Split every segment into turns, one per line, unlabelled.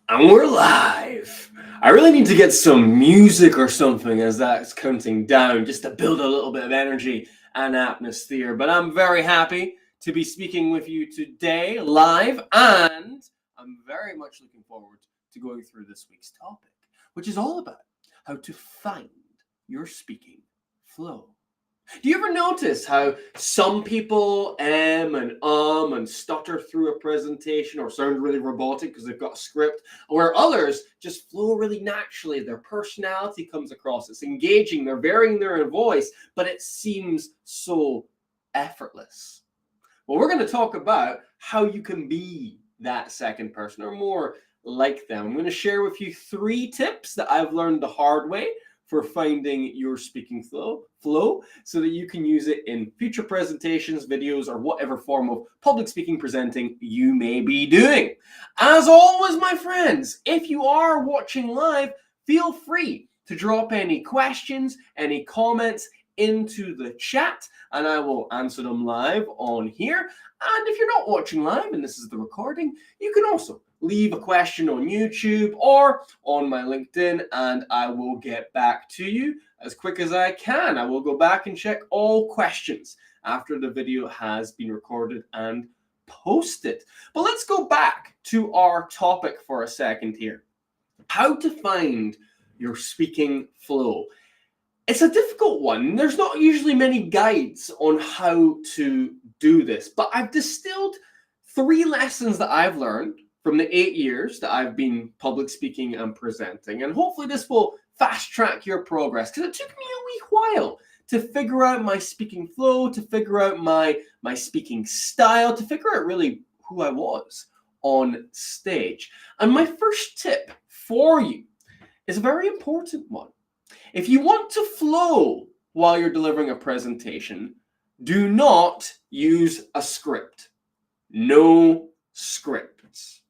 And we're live. I really need to get some music or something as that's counting down just to build a little bit of energy and atmosphere. But I'm very happy to be speaking with you today live, and I'm very much looking forward to going through this week's topic, which is all about how to find your speaking flow. Do you ever notice how some people and stutter through a presentation or sound really robotic because they've got a script, where others just flow really naturally? Their personality comes across, it's engaging, they're varying their voice, but it seems so effortless. Well, we're going to talk about how you can be that second person or more like them. I'm going to share with you 3 tips that I've learned the hard way for finding your speaking flow so that you can use it in future presentations, videos, or whatever form of public speaking presenting you may be doing. As always, my friends, if you are watching live, feel free to drop any questions, any comments into the chat, and I will answer them live on here. And if you're not watching live and this is the recording, you can also leave a question on YouTube or on my LinkedIn, and I will get back to you as quick as I can. I will go back and check all questions after the video has been recorded and posted. But let's go back to our topic for a second here. How to find your speaking flow. It's a difficult one. There's not usually many guides on how to do this, but I've distilled 3 lessons that I've learned from the 8 years that I've been public speaking and presenting. And hopefully this will fast track your progress, because it took me a wee while to figure out my speaking flow, to figure out my speaking style, to figure out really who I was on stage. And my first tip for you is a very important one. If you want to flow while you're delivering a presentation, do not use a script. No scripts.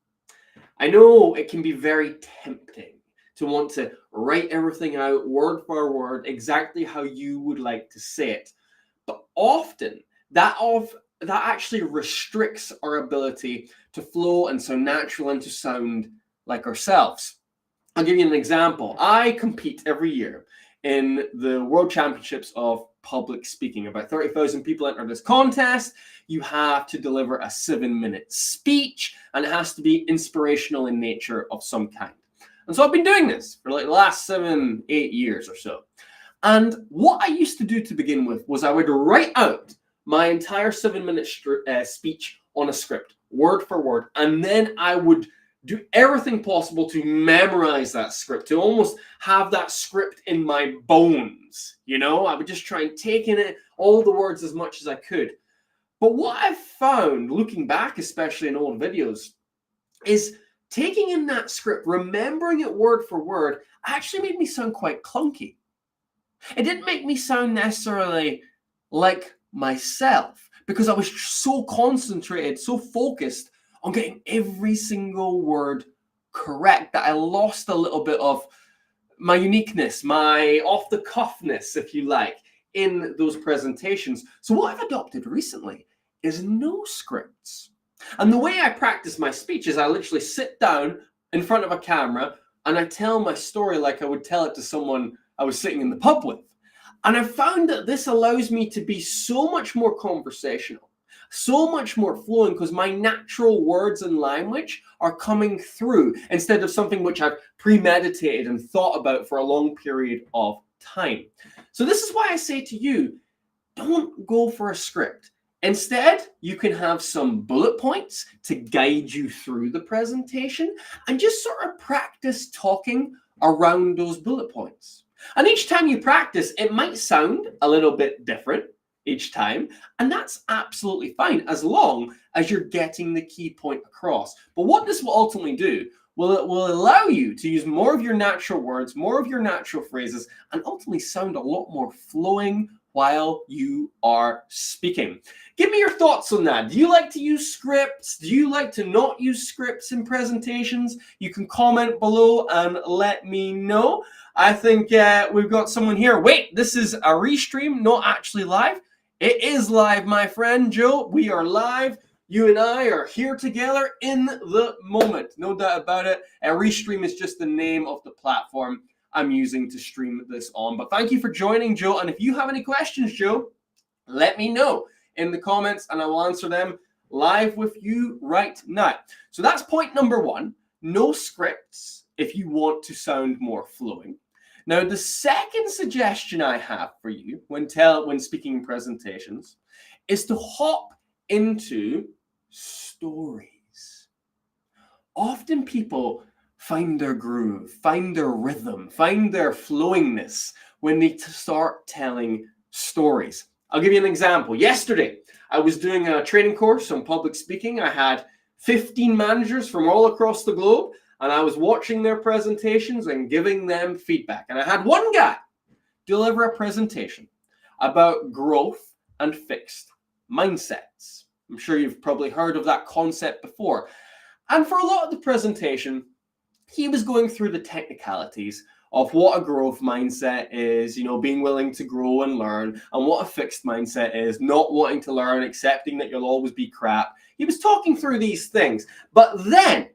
I know it can be very tempting to want to write everything out word for word, exactly how you would like to say it. But often that actually restricts our ability to flow and sound natural and to sound like ourselves. I'll give you an example. I compete every year in the World Championships of Public Speaking. About 30,000 people enter this contest. You have to deliver a 7-minute speech, and it has to be inspirational in nature of some kind. And so I've been doing this for like the last 7-8 years or so. And what I used to do to begin with was I would write out my entire 7-minute speech on a script, word for word, and then I would do everything possible to memorize that script, to almost have that script in my bones. I would just try and take in it all the words as much as I could. But what I've found, looking back, especially in old videos, is taking in that script, remembering it word for word, actually made me sound quite clunky. It didn't make me sound necessarily like myself, because I was so concentrated, so focused on getting every single word correct that I lost a little bit of my uniqueness, my off-the-cuffness, if you like, in those presentations. So what I've adopted recently is no scripts. And the way I practice my speech is I literally sit down in front of a camera and I tell my story like I would tell it to someone I was sitting in the pub with. And I've found that this allows me to be so much more conversational, so much more flowing, because my natural words and language are coming through instead of something which I've premeditated and thought about for a long period of time. So this is why I say to you, don't go for a script. Instead, you can have some bullet points to guide you through the presentation and just sort of practice talking around those bullet points. And each time you practice, it might sound a little bit different each time, and that's absolutely fine as long as you're getting the key point across. But what this will ultimately do, it will allow you to use more of your natural words, more of your natural phrases, and ultimately sound a lot more flowing while you are speaking. Give me your thoughts on that. Do you like to use scripts? Do you like to not use scripts in presentations? You can comment below and let me know. I think we've got someone here. Wait, this is a restream, not actually live. It is live, my friend Joe. We are live. You and I are here together in the moment. No doubt about it. Restream is just the name of the platform I'm using to stream this on. But thank you for joining, Joe. And if you have any questions, Joe, let me know in the comments and I will answer them live with you right now. So that's point number one. No scripts if you want to sound more flowing. Now, the second suggestion I have for you when speaking in presentations is to hop into stories. Often people find their groove, find their rhythm, find their flowingness when they start telling stories. I'll give you an example. Yesterday, I was doing a training course on public speaking. I had 15 managers from all across the globe, and I was watching their presentations and giving them feedback. And I had one guy deliver a presentation about growth and fixed mindsets. I'm sure you've probably heard of that concept before. And for a lot of the presentation, he was going through the technicalities of what a growth mindset is, being willing to grow and learn, and what a fixed mindset is, not wanting to learn, accepting that you'll always be crap. He was talking through these things, but then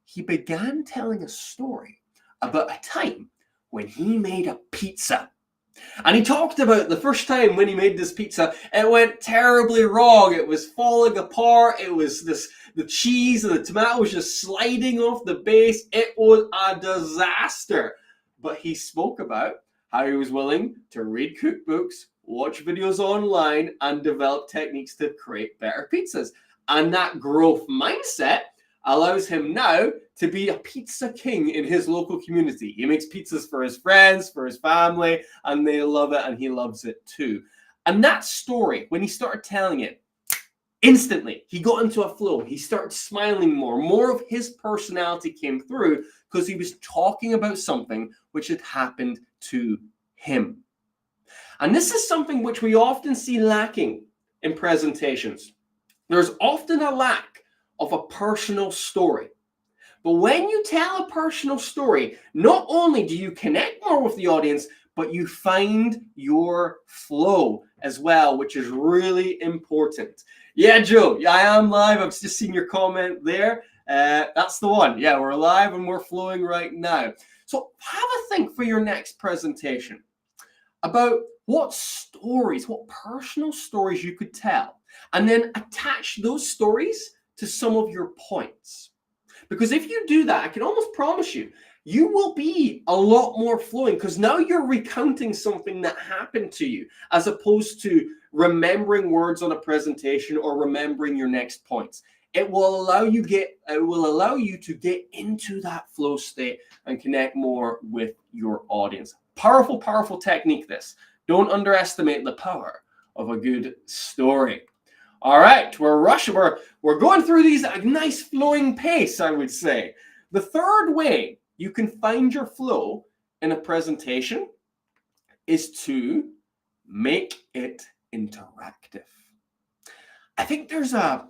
he began telling a story about a time when he made a pizza. And he talked about the first time when he made this pizza, it went terribly wrong. It was falling apart. It was the cheese and the tomato was just sliding off the base. It was a disaster. But he spoke about how he was willing to read cookbooks, watch videos online, and develop techniques to create better pizzas. And that growth mindset allows him now to be a pizza king in his local community. He makes pizzas for his friends, for his family, and they love it, and he loves it too. And that story, when he started telling it, instantly, he got into a flow. He started smiling more. More of his personality came through because he was talking about something which had happened to him. And this is something which we often see lacking in presentations. There's often a lack of a personal story. But when you tell a personal story, not only do you connect more with the audience, but you find your flow as well, which is really important. Yeah, Joe, I am live. I've just seen your comment there. That's the one. Yeah, we're live and we're flowing right now. So have a think for your next presentation about what stories, what personal stories you could tell, and then attach those stories to some of your points. Because if you do that, I can almost promise you, you will be a lot more flowing because now you're recounting something that happened to you as opposed to remembering words on a presentation or remembering your next points. It will allow you to get into that flow state and connect more with your audience. Powerful, powerful technique this. Don't underestimate the power of a good story. All right, we're rushing. We're going through these at a nice flowing pace, I would say. The third way you can find your flow in a presentation is to make it interactive. I think there's a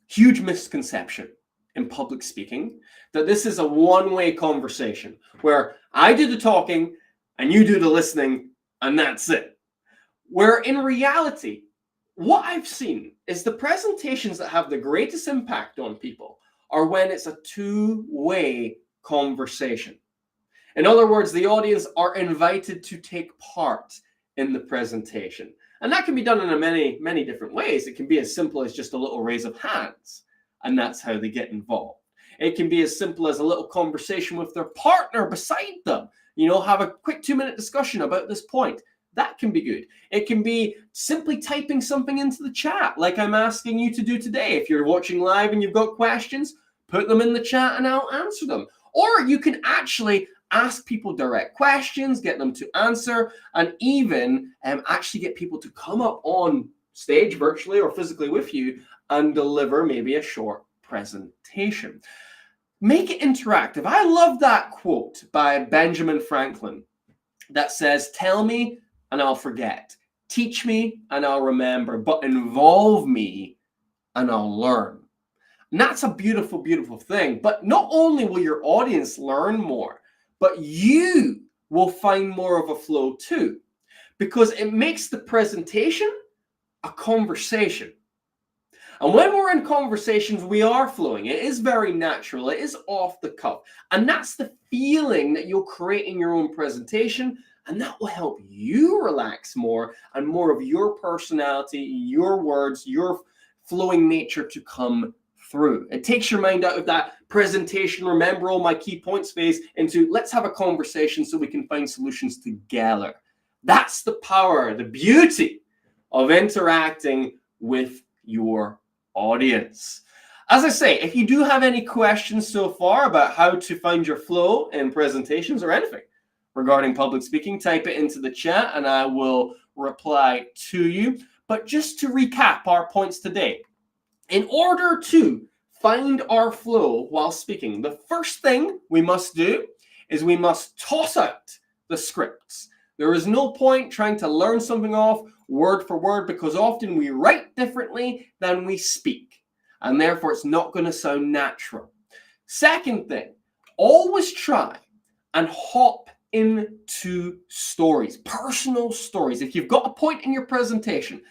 huge misconception in public speaking that this is a one-way conversation where I do the talking and you do the listening and that's it. Where in reality, what I've seen is the presentations that have the greatest impact on people are when it's a two-way conversation. In other words, the audience are invited to take part in the presentation. And that can be done in many, many different ways. It can be as simple as just a little raise of hands, and that's how they get involved. It can be as simple as a little conversation with their partner beside them. Have a quick 2-minute discussion about this point. That can be good. It can be simply typing something into the chat, like I'm asking you to do today. If you're watching live and you've got questions, put them in the chat and I'll answer them. Or you can actually ask people direct questions, get them to answer, and even actually get people to come up on stage virtually or physically with you and deliver maybe a short presentation. Make it interactive. I love that quote by Benjamin Franklin that says, "Tell me and I'll forget. Teach me and I'll remember, but involve me and I'll learn." And that's a beautiful, beautiful thing. But not only will your audience learn more, but you will find more of a flow too, because it makes the presentation a conversation. And when we're in conversations, we are flowing. It is very natural. It is off the cuff. And that's the feeling that you'll create in your own presentation. And that will help you relax more and more of your personality, your words, your flowing nature to come through. It takes your mind out of that presentation, remember all my key points phase, into let's have a conversation so we can find solutions together. That's the power, the beauty of interacting with your audience. As I say, if you do have any questions so far about how to find your flow in presentations or anything regarding public speaking, type it into the chat and I will reply to you. But just to recap our points today, in order to find our flow while speaking, the first thing we must do is we must toss out the scripts. There is no point trying to learn something off word for word because often we write differently than we speak, and therefore it's not going to sound natural. Second thing, always try and hop into stories, personal stories. If you've got a point in your presentation,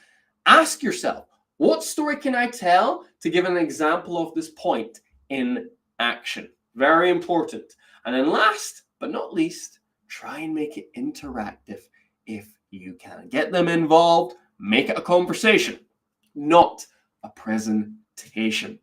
ask yourself, what story can I tell to give an example of this point in action? Very important. And then last but not least, try and make it interactive if you can. Get them involved, make it a conversation, not a presentation.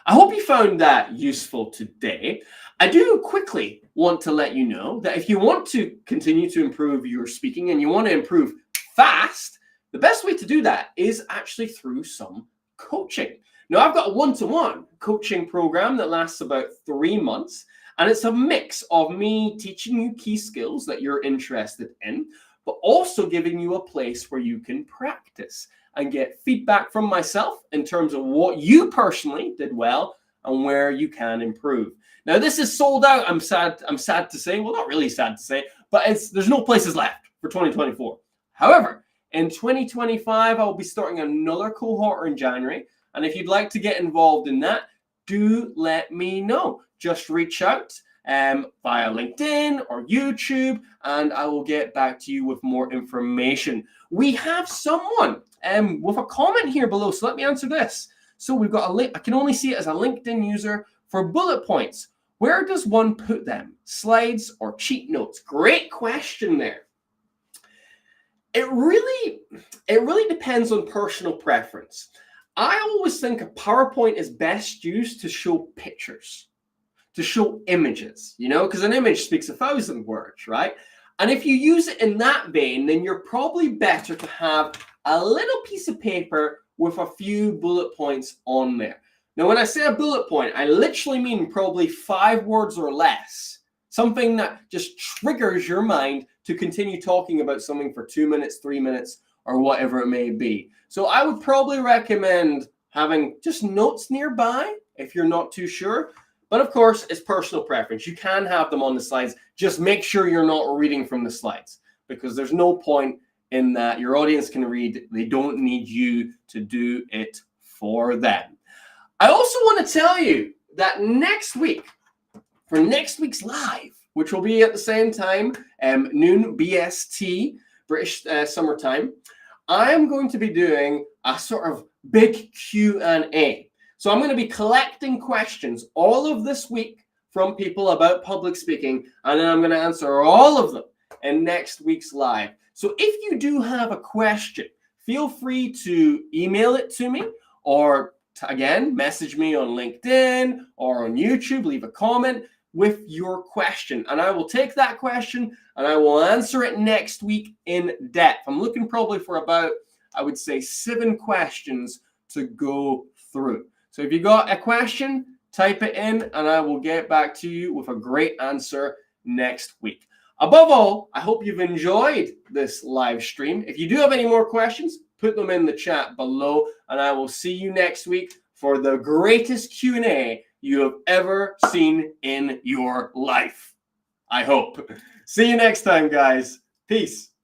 I hope you found that useful today. I do quickly want to let you know that if you want to continue to improve your speaking and you want to improve fast, the best way to do that is actually through some coaching. Now, I've got a one-to-one coaching program that lasts about 3 months, and it's a mix of me teaching you key skills that you're interested in, but also giving you a place where you can practice and get feedback from myself in terms of what you personally did well and where you can improve. Now, this is sold out. I'm sad to say, well, not really sad to say, but there's no places left for 2024. However, in 2025, I'll be starting another cohort in January. And if you'd like to get involved in that, do let me know. Just reach out via LinkedIn or YouTube, and I will get back to you with more information. We have someone with a comment here below, so let me answer this. So we've got a link. I can only see it as a LinkedIn user for bullet points. Where does one put them? Slides or cheat notes? Great question there. It really depends on personal preference. I always think a PowerPoint is best used to show pictures, to show images, because an image speaks 1,000 words, right? And if you use it in that vein, then you're probably better to have a little piece of paper with a few bullet points on there. Now, when I say a bullet point, I literally mean probably 5 words or less. Something that just triggers your mind to continue talking about something for 2 minutes, 3 minutes, or whatever it may be. So I would probably recommend having just notes nearby if you're not too sure. But of course, it's personal preference. You can have them on the slides. Just make sure you're not reading from the slides, because there's no point in that. Your audience can read. They don't need you to do it for them. I also want to tell you that next week, for next week's live, which will be at the same time, noon BST, British summertime, I'm going to be doing a sort of big Q&A. So I'm going to be collecting questions all of this week from people about public speaking, and then I'm going to answer all of them in next week's live. So if you do have a question, feel free to email it to me, or again, message me on LinkedIn or on YouTube, leave a comment with your question, and I will take that question and I will answer it next week in depth. I'm looking probably for about, I would say, 7 questions to go through. So if you got a question, type it in and I will get back to you with a great answer next week. Above all, I hope you've enjoyed this live stream. If you do have any more questions, put them in the chat below, and I will see you next week for the greatest Q&A you have ever seen in your life. I hope. See you next time, guys. Peace.